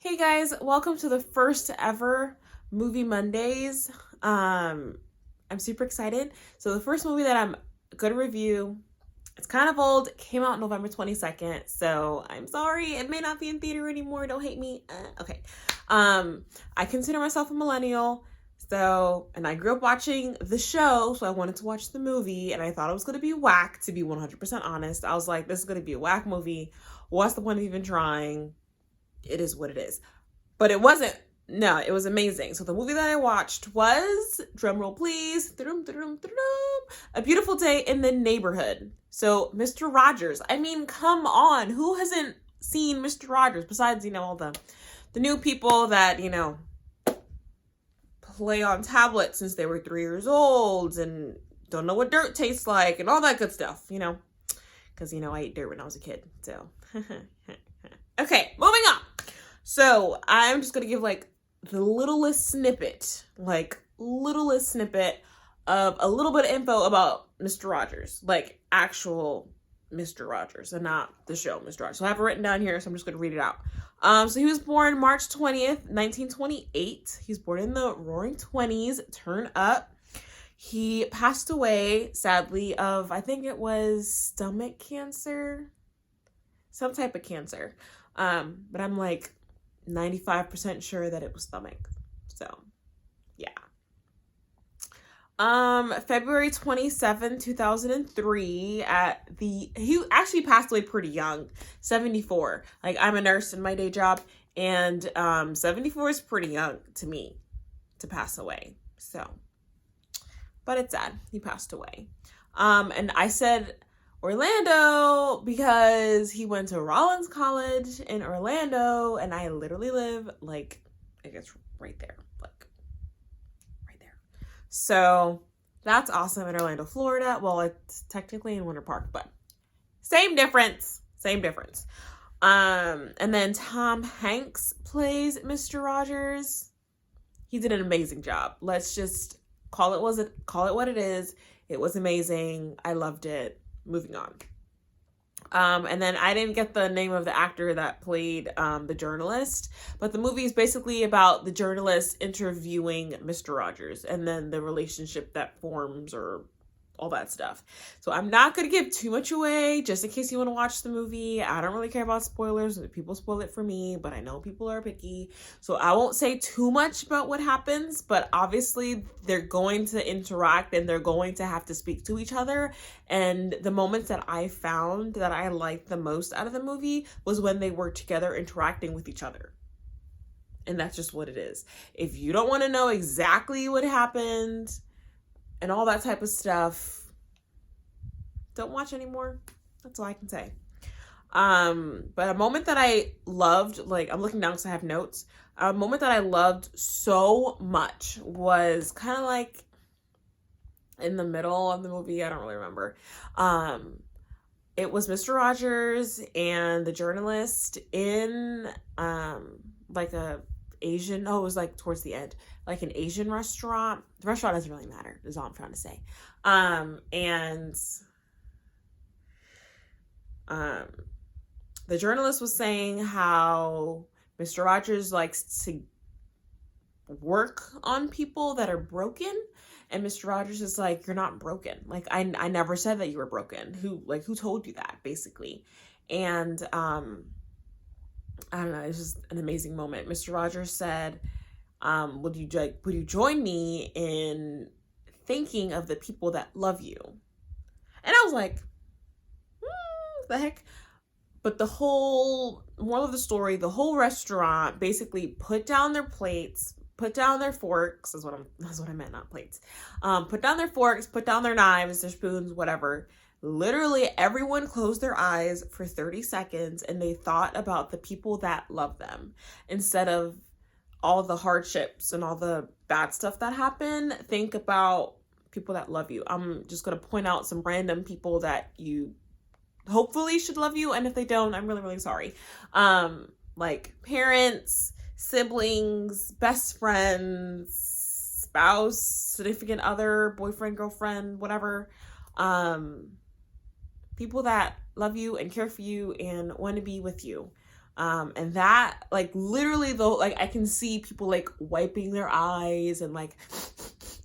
Hey guys, welcome to the first ever Movie Mondays. I'm super excited. So the first movie that I'm gonna review, it's kind of old, it came out November 22nd, so I'm sorry, it may not be in theater anymore, don't hate me. Okay. I consider myself a millennial, and I grew up watching the show, so I wanted to watch the movie, and I thought it was gonna be whack, to be 100% honest. I was like, this is gonna be a whack movie. What's the point of even trying? It is what it is. But it wasn't. No, it was amazing. So the movie that I watched was, drumroll please, A Beautiful Day in the Neighborhood. So Mr. Rogers. I mean, come on. Who hasn't seen Mr. Rogers besides, all the new people that, play on tablets since they were 3 years old and don't know what dirt tastes like and all that good stuff, because, I ate dirt when I was a kid. So, okay, moving on. So I'm just going to give the littlest snippet of a little bit of info about Mr. Rogers, like actual Mr. Rogers and not the show Mr. Rogers. So I have it written down here, so I'm just going to read it out. So he was born March 20th, 1928. He's born in the roaring 20s, turn up. He passed away, sadly, of, I think it was stomach cancer, some type of cancer. But I'm 95% sure that it was stomach. So, yeah. February 27, 2003 he actually passed away pretty young, 74. I'm a nurse in my day job, and 74 is pretty young to me to pass away. So, but it's sad. He passed away. And I said Orlando because he went to Rollins College in Orlando, and I literally live I guess right there, right there. So that's awesome in Orlando, Florida. Well, it's technically in Winter Park, but same difference. And then Tom Hanks plays Mr. Rogers. He did an amazing job. Let's just call it what it is. It was amazing. I loved it. Moving on. And then I didn't get the name of the actor that played the journalist, but the movie is basically about the journalist interviewing Mr. Rogers and then the relationship that forms or all that stuff. So I'm not going to give too much away just in case you want to watch the movie. I don't really care about spoilers. People spoil it for me, but I know people are picky. So I won't say too much about what happens, but obviously they're going to interact and they're going to have to speak to each other. And the moments that I found that I liked the most out of the movie was when they were together interacting with each other. And that's just what it is. If you don't want to know exactly what happened and all that type of stuff, don't watch anymore. That's all I can say. But a moment that I loved, I'm looking down because I have notes. A moment that I loved so much was kind of in the middle of the movie. I don't really remember. It was Mr. Rogers and the journalist in a Asian, it was towards the end, an Asian restaurant. The restaurant doesn't really matter, is all I'm trying to say. The journalist was saying how Mr. Rogers likes to work on people that are broken, and Mr. Rogers is like, you're not broken. I never said that you were broken. Who told you that, basically? And I don't know, it's just an amazing moment. Mr. Rogers said, would you join me in thinking of the people that love you? And I was like, the heck? But the whole moral of the story, the whole restaurant basically put down their plates, put down their forks, that's what I meant, not plates. Put down their forks, put down their knives, their spoons, whatever. Literally everyone closed their eyes for 30 seconds and they thought about the people that love them instead of all the hardships and all the bad stuff that happen. Think about people that love you. I'm just going to point out some random people that you hopefully should love you, and if they don't, I'm really, really sorry. Parents, siblings, best friends, spouse, significant other, boyfriend, girlfriend, whatever. People that love you and care for you and want to be with you. And that, like, literally though, like, I can see people like wiping their eyes and like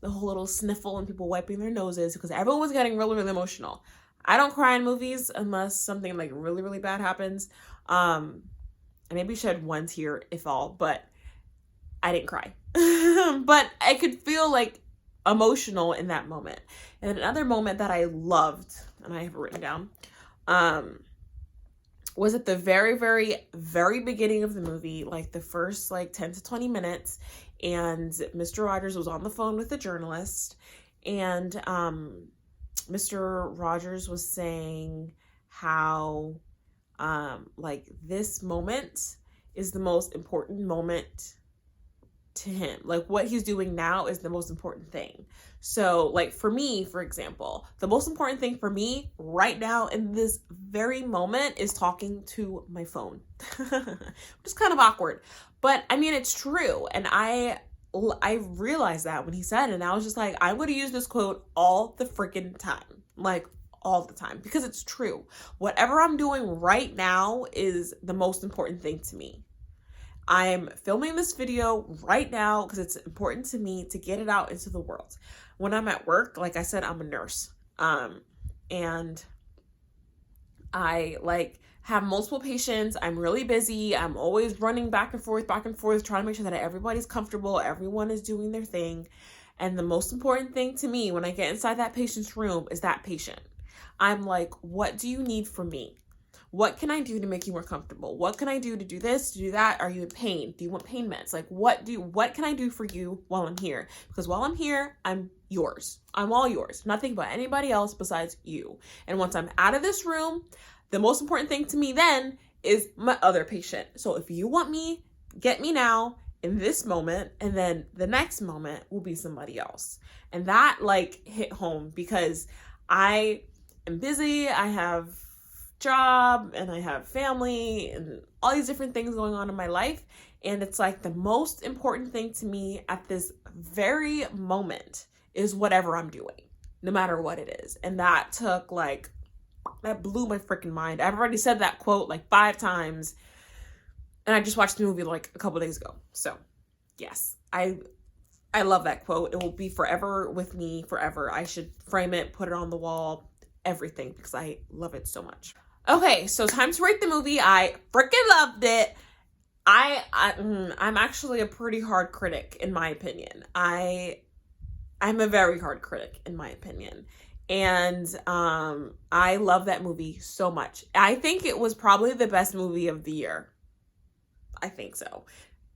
the whole little sniffle and people wiping their noses because everyone was getting really, really emotional. I don't cry in movies unless something like really, really bad happens. I maybe shed one tear, if all, but I didn't cry. But I could feel like emotional in that moment. And another moment that I loved, and I have it written down, was at the very, very, very beginning of the movie, like the first like 10 to 20 minutes, and Mr. Rogers was on the phone with a journalist, and Mr. Rogers was saying how like this moment is the most important moment to him. Like what he's doing now is the most important thing. So like for me, for example, the most important thing for me right now in this very moment is talking to my phone. Which is kind of awkward, but I mean, it's true. And I realized that when he said it, and I was just like, I'm going to use this quote all the freaking time. Like all the time, because it's true. Whatever I'm doing right now is the most important thing to me. I'm filming this video right now because it's important to me to get it out into the world. When I'm at work, like I said, I'm a nurse. And I like have multiple patients. I'm really busy. I'm always running back and forth, trying to make sure that everybody's comfortable. Everyone is doing their thing. And the most important thing to me when I get inside that patient's room is that patient. I'm like, what do you need from me? What can I do to make you more comfortable? What can I do to do this, to do that? Are you in pain? Do you want pain meds? Like what can I do for you while I'm here? Because while I'm here, I'm yours. I'm all yours. Nothing but anybody else besides you. And once I'm out of this room, the most important thing to me then is my other patient. So if you want me, get me now in this moment, and then the next moment will be somebody else. And that like hit home because I am busy. I have job and I have family and all these different things going on in my life, and it's like the most important thing to me at this very moment is whatever I'm doing, no matter what it is. And that blew my freaking mind. I've already said that quote like 5 times, and I just watched the movie like a couple days ago. So yes, I love that quote. It will be forever with me, forever. I should frame it, put it on the wall, everything, because I love it so much. Okay, so time to rate the movie. I freaking loved it. I'm actually a pretty hard critic in my opinion. I'm a very hard critic in my opinion. And I love that movie so much. I think it was probably the best movie of the year. I think so.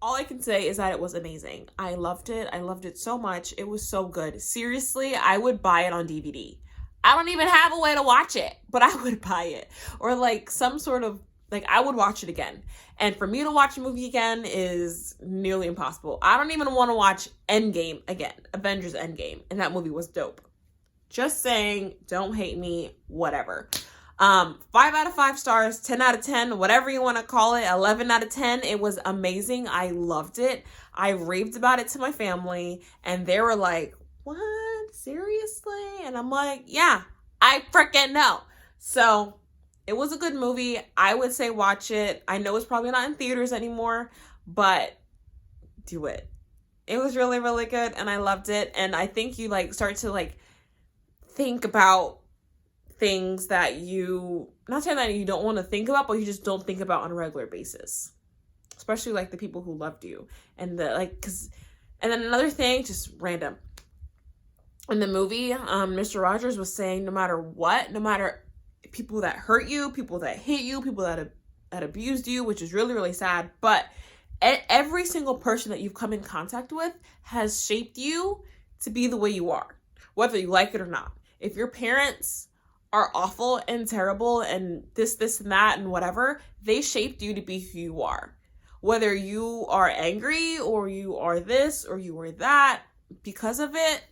All I can say is that it was amazing. I loved it. I loved it so much. It was so good. Seriously, I would buy it on DVD. I don't even have a way to watch it, but I would buy it. Or like some sort of, like I would watch it again. And for me to watch a movie again is nearly impossible. I don't even want to watch Endgame again, Avengers Endgame. And that movie was dope. Just saying, don't hate me, whatever. 5 out of 5 stars, 10 out of 10, whatever you want to call it, 11 out of 10. It was amazing. I loved it. I raved about it to my family, and they were like, what? Seriously? And I'm like, yeah, I freaking know. So it was a good movie. I would say watch it. I know it's probably not in theaters anymore, but do it. It was really, really good, and I loved it. And I think you like start to like think about things that you, not saying that you don't want to think about, but you just don't think about on a regular basis, especially like the people who loved you. And the like, and then another thing, just random, in the movie, Mr. Rogers was saying no matter what, no matter people that hurt you, people that hate you, people that abused you, which is really, really sad, but every single person that you've come in contact with has shaped you to be the way you are, whether you like it or not. If your parents are awful and terrible and this and that and whatever, they shaped you to be who you are. Whether you are angry or you are this or you are that, because of it,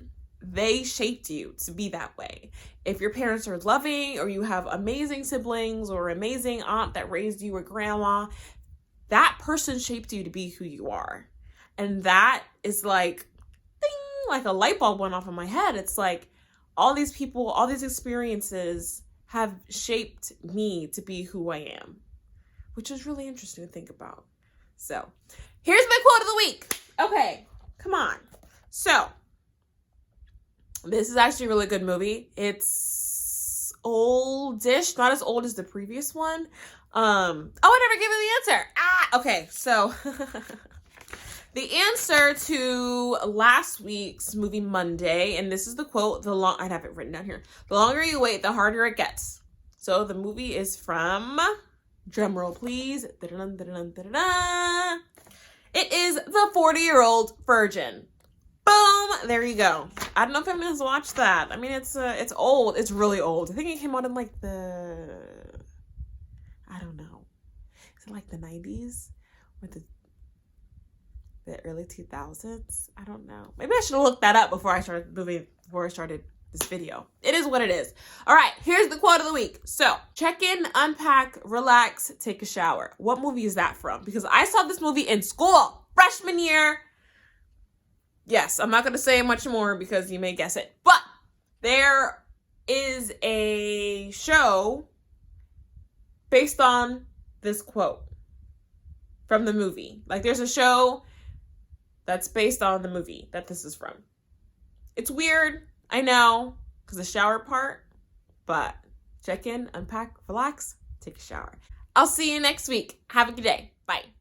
they shaped you to be that way. If your parents are loving or you have amazing siblings or amazing aunt that raised you or grandma, that person shaped you to be who you are. And that is like, ding, like a light bulb went off in my head. It's like, all these people, all these experiences have shaped me to be who I am. which is really interesting to think about. So, here's my quote of the week. Okay, come on. So, this is actually a really good movie. It's oldish, not as old as the previous one. I never gave you the answer. Okay, so the answer to last week's movie Monday, and this is the quote, I'd have it written down here. The longer you wait, the harder it gets. So the movie is from, drumroll please, da-da-dun, da-da-dun, da-da-dun. It is The 40-Year-Old Virgin. Boom! There you go. I don't know if anyone's watched that. I mean, it's old. It's really old. I think it came out in like I don't know. Is it like the 90s or the early 2000s? I don't know. Maybe I should have looked that up before I started this video. It is what it is. All right, here's the quote of the week. So, check in, unpack, relax, take a shower. What movie is that from? Because I saw this movie in school, freshman year. Yes, I'm not going to say much more because you may guess it. But there is a show based on this quote from the movie. Like, there's a show that's based on the movie that this is from. It's weird, I know, because the shower part, but check in, unpack, relax, take a shower. I'll see you next week. Have a good day. Bye.